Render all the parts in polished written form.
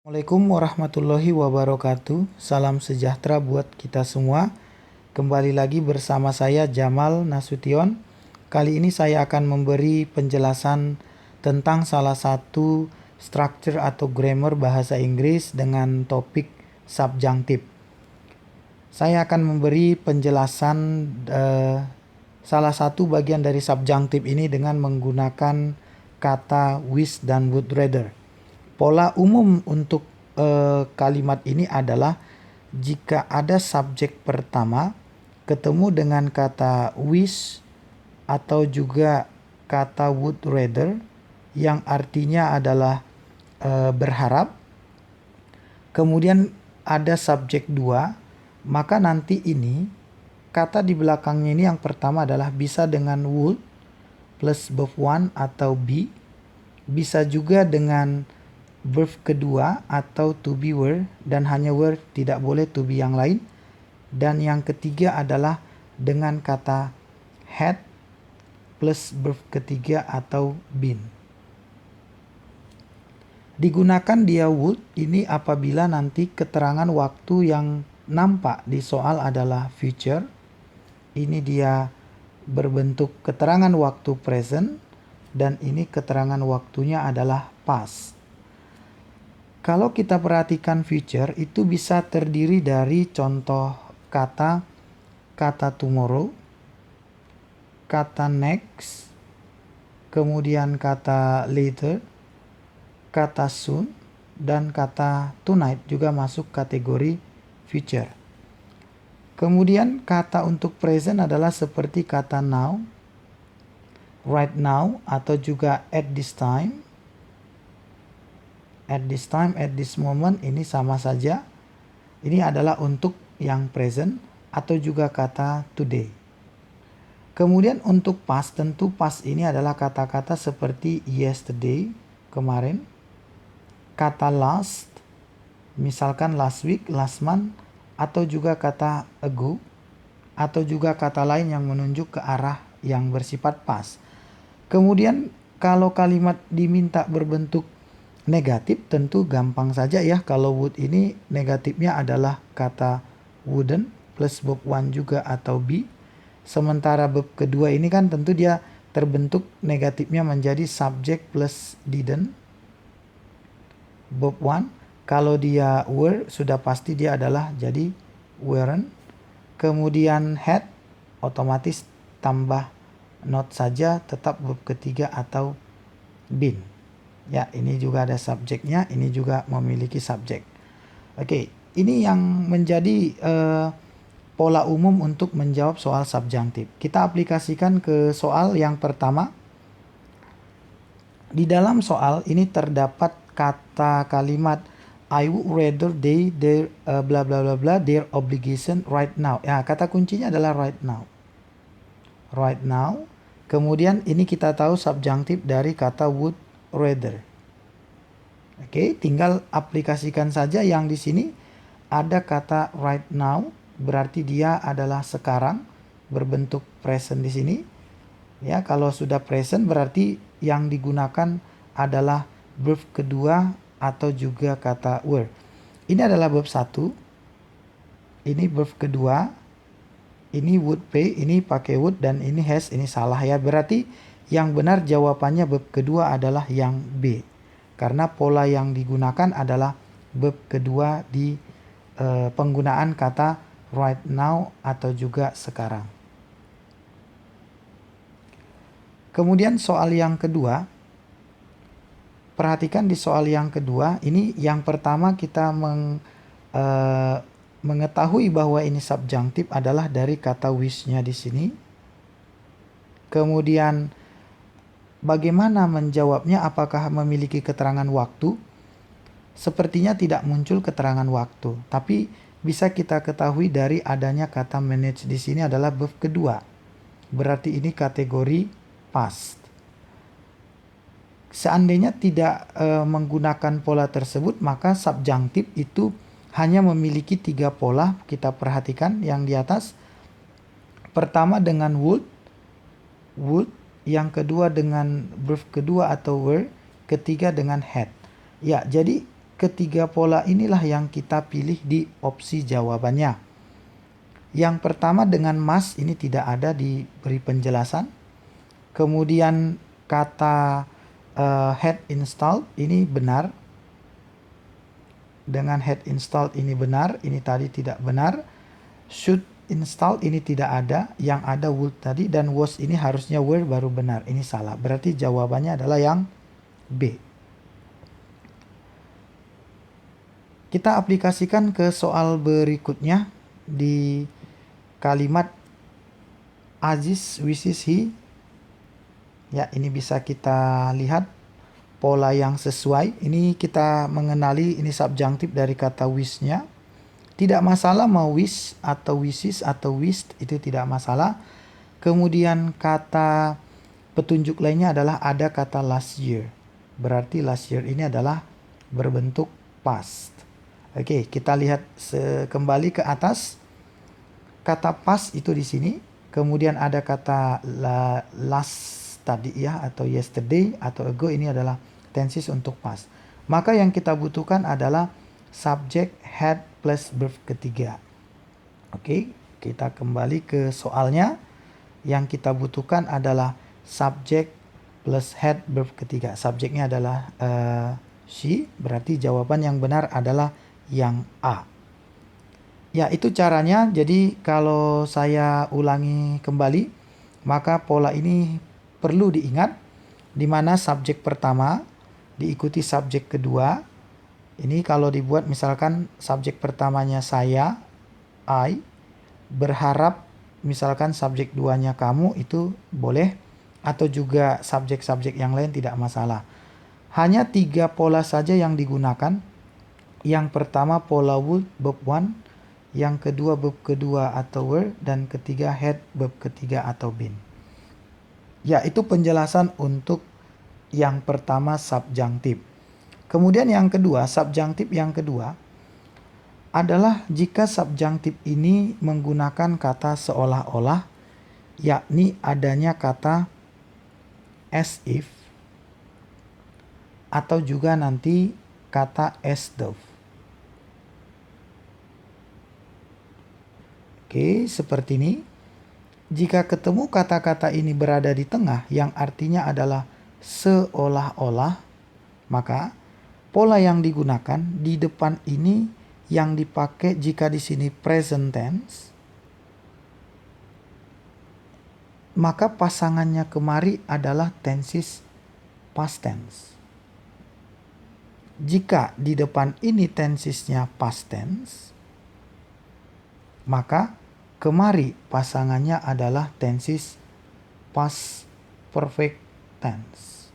Assalamualaikum warahmatullahi wabarakatuh. Salam sejahtera buat kita semua. Kembali lagi bersama saya Jamal Nasution. Kali ini saya akan memberi penjelasan tentang salah satu structure atau grammar bahasa Inggris dengan topik subjunctive. Saya akan memberi penjelasan salah satu bagian dari subjunctive ini dengan menggunakan kata wish dan would rather. Pola umum untuk kalimat ini adalah jika ada subjek pertama ketemu dengan kata wish atau juga kata would rather yang artinya adalah berharap, kemudian ada subjek dua, maka nanti ini kata di belakangnya ini yang pertama adalah bisa dengan would plus verb one atau be, bisa juga dengan verb kedua atau to be were dan hanya were, tidak boleh to be yang lain. Dan yang ketiga adalah dengan kata had plus verb ketiga atau been. Digunakan dia would ini apabila nanti keterangan waktu yang nampak di soal adalah future. Ini dia berbentuk keterangan waktu present dan ini keterangan waktunya adalah past. Kalau kita perhatikan future itu bisa terdiri dari contoh kata tomorrow, kata next, kemudian kata later, kata soon, dan kata tonight juga masuk kategori future. Kemudian kata untuk present adalah seperti kata now, right now, atau juga at this time. At this time, at this moment, ini sama saja. Ini adalah untuk yang present atau juga kata today. Kemudian untuk past, tentu past ini adalah kata-kata seperti yesterday, kemarin. Kata last, misalkan last week, last month, atau juga kata ago, atau juga kata lain yang menunjuk ke arah yang bersifat past. Kemudian kalau kalimat diminta berbentuk negatif tentu gampang saja ya. Kalau would ini negatifnya adalah kata wouldn't plus verb one juga atau be. Sementara verb kedua ini kan tentu dia terbentuk negatifnya menjadi subject plus didn't. Verb one kalau dia were sudah pasti dia adalah jadi weren't. Kemudian had otomatis tambah not saja tetap verb ketiga atau been. Ya, ini juga ada subjeknya, ini juga memiliki subjek. Oke, ini yang menjadi pola umum untuk menjawab soal subjunctive. Kita aplikasikan ke soal yang pertama. Di dalam soal ini terdapat kata kalimat I would rather they their bla bla bla bla their obligation right now. Ya, kata kuncinya adalah right now. Right now. Kemudian ini kita tahu subjunctive dari kata would rather. Oke, tinggal aplikasikan saja yang di sini ada kata right now, berarti dia adalah sekarang, berbentuk present di sini. Ya, kalau sudah present berarti yang digunakan adalah verb kedua atau juga kata were. Ini adalah verb satu. Ini verb kedua. Ini would pay, ini pakai would dan ini has, ini salah ya. Berarti yang benar jawabannya verb kedua adalah yang B. Karena pola yang digunakan adalah verb kedua di penggunaan kata right now atau juga sekarang. Kemudian soal yang kedua. Perhatikan di soal yang kedua, ini yang pertama kita mengetahui bahwa ini subjunctive adalah dari kata wish-nya di sini. Kemudian bagaimana menjawabnya, apakah memiliki keterangan waktu? Sepertinya tidak muncul keterangan waktu, tapi bisa kita ketahui dari adanya kata manage di sini adalah verb kedua. Berarti ini kategori past. Seandainya tidak menggunakan pola tersebut, maka subjunctive itu hanya memiliki 3 pola. Kita perhatikan yang di atas. Pertama dengan would, yang kedua dengan verb kedua atau were, ketiga dengan had. Ya, jadi ketiga pola inilah yang kita pilih di opsi jawabannya. Yang pertama dengan must ini tidak ada diberi penjelasan. Kemudian kata had installed ini benar. Dengan had installed ini benar, ini tadi tidak benar. Should installed ini tidak ada, yang ada would tadi, dan was ini harusnya were baru benar. Ini salah. Berarti jawabannya adalah yang B. Kita aplikasikan ke soal berikutnya di kalimat Aziz wishes he. Ya, ini bisa kita lihat pola yang sesuai. Ini kita mengenali ini subjunctive dari kata wish-nya. Tidak masalah mau wish atau wishes atau wished, itu tidak masalah. Kemudian kata petunjuk lainnya adalah ada kata last year. Berarti last year ini adalah berbentuk past. Oke, kita lihat kembali ke atas. Kata past itu di sini. Kemudian ada kata last tadi ya, atau yesterday atau ago, ini adalah tenses untuk past. Maka yang kita butuhkan adalah subject had plus verb ketiga. Oke, kita kembali ke soalnya. Yang kita butuhkan adalah subject plus had verb ketiga. Subjeknya adalah she, berarti jawaban yang benar adalah yang A. Ya, itu caranya. Jadi kalau saya ulangi kembali, maka pola ini perlu diingat, di mana subjek pertama diikuti subjek kedua. Ini kalau dibuat misalkan subjek pertamanya saya, I, berharap misalkan subjek duanya kamu, itu boleh, atau juga subjek-subjek yang lain tidak masalah. Hanya 3 pola saja yang digunakan. Yang pertama pola would verb 1, yang kedua verb kedua atau were, dan ketiga had verb ketiga atau been. Ya, itu penjelasan untuk yang pertama subjunctive. Kemudian yang kedua, subjunctive yang kedua adalah jika subjunctive ini menggunakan kata seolah-olah, yakni adanya kata as if atau juga nanti kata as though. Oke, seperti ini. Jika ketemu kata-kata ini berada di tengah yang artinya adalah seolah-olah, maka pola yang digunakan di depan ini yang dipakai jika di sini present tense, maka pasangannya kemari adalah tenses past tense. Jika di depan ini tensesnya past tense, maka kemari pasangannya adalah tenses past perfect tense.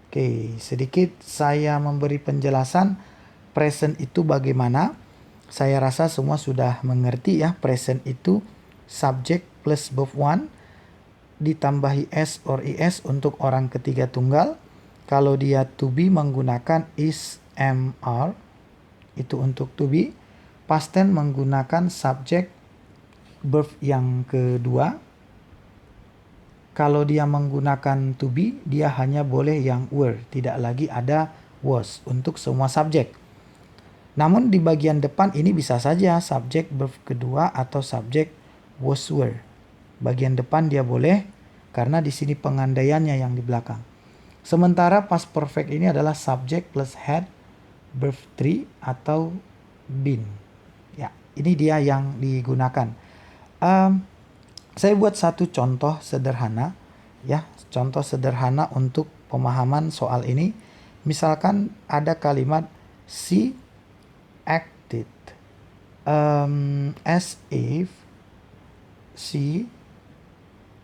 Oke, sedikit saya memberi penjelasan present itu bagaimana. Saya rasa semua sudah mengerti ya. Present itu subject plus verb 1 ditambahi s or is untuk orang ketiga tunggal. Kalau dia to be menggunakan is, am, are, itu untuk to be. Past tense menggunakan subject verb yang kedua. Kalau dia menggunakan to be, dia hanya boleh yang were, tidak lagi ada was untuk semua subjek. Namun di bagian depan ini bisa saja subjek verb kedua atau subjek was were. Bagian depan dia boleh karena di sini pengandaiannya yang di belakang. Sementara past perfect ini adalah subjek plus had verb 3 atau been. Ya, ini dia yang digunakan. Saya buat satu contoh sederhana ya, contoh sederhana untuk pemahaman soal ini. Misalkan ada kalimat she acted as if she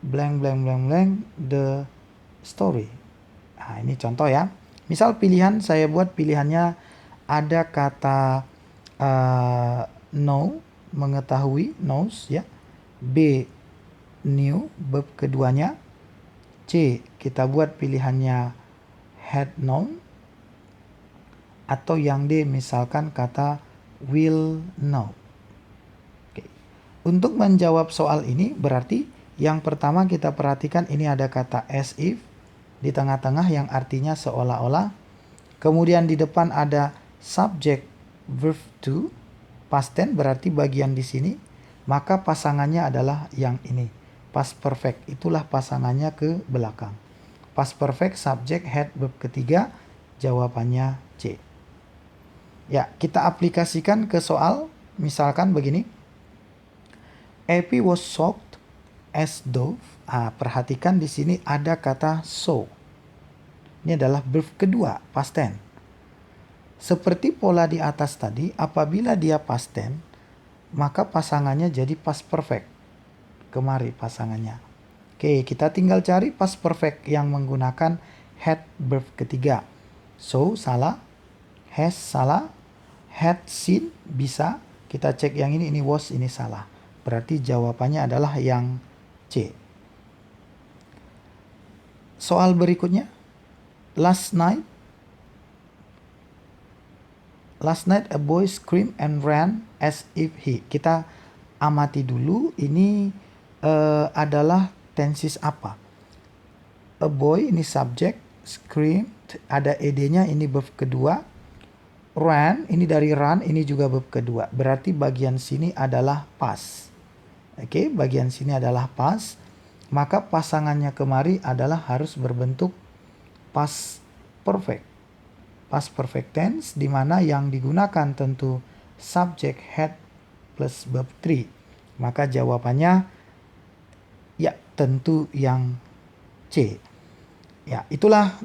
blank blank blank blank the story. Nah, ini contoh ya. Misal pilihan, saya buat pilihannya ada kata know, mengetahui, knows ya. B, knew, verb keduanya. C, kita buat pilihannya had known. Atau yang D, misalkan kata will know. Oke. Untuk menjawab soal ini berarti yang pertama kita perhatikan ini ada kata as if di tengah-tengah yang artinya seolah-olah. Kemudian di depan ada subject verb to past tense berarti bagian di sini, maka pasangannya adalah yang ini. Past perfect itulah pasangannya ke belakang. Past perfect subject had verb ketiga, jawabannya C. Ya, kita aplikasikan ke soal. Misalkan begini. Epi was shocked as dove. Perhatikan di sini ada kata so. Ini adalah verb kedua, past tense. Seperti pola di atas tadi, apabila dia past tense, maka pasangannya jadi past perfect. Kemari pasangannya. Oke, kita tinggal cari past perfect yang menggunakan had verb ketiga. So, salah. Has, salah. Had seen, bisa. Kita cek yang ini was, ini salah. Berarti jawabannya adalah yang C. Soal berikutnya. Last night a boy screamed and ran as if he. Kita amati dulu ini adalah tenses apa. A boy ini subjek, screamed ada ed-nya, ini verb kedua. Ran ini dari run, ini juga verb kedua. Berarti bagian sini adalah past. Oke, bagian sini adalah past. Maka pasangannya kemari adalah harus berbentuk past perfect. Past perfect tense di mana yang digunakan tentu subject had plus verb 3. Maka jawabannya ya tentu yang C. Ya, itulah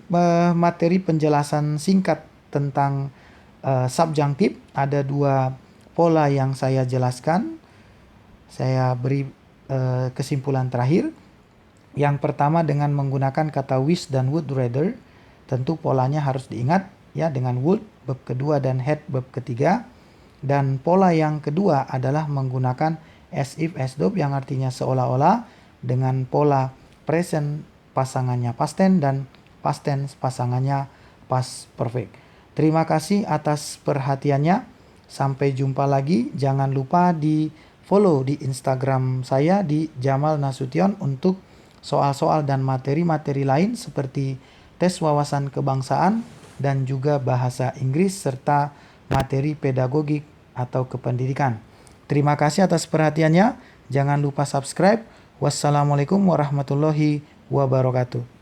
materi penjelasan singkat tentang subjunctive. Ada dua pola yang saya jelaskan. Saya beri kesimpulan terakhir. Yang pertama dengan menggunakan kata wish dan would rather. Tentu polanya harus diingat ya, dengan would verb kedua dan had verb ketiga. Dan pola yang kedua adalah menggunakan as if as though yang artinya seolah-olah, dengan pola present pasangannya past tense dan past tense pasangannya past perfect. Terima kasih atas perhatiannya. Sampai jumpa lagi. Jangan lupa di follow di Instagram saya di Jamal Nasution untuk soal-soal dan materi-materi lain seperti tes wawasan kebangsaan dan juga bahasa Inggris serta materi pedagogik atau kependidikan. Terima kasih atas perhatiannya. Jangan lupa subscribe. Wassalamualaikum warahmatullahi wabarakatuh.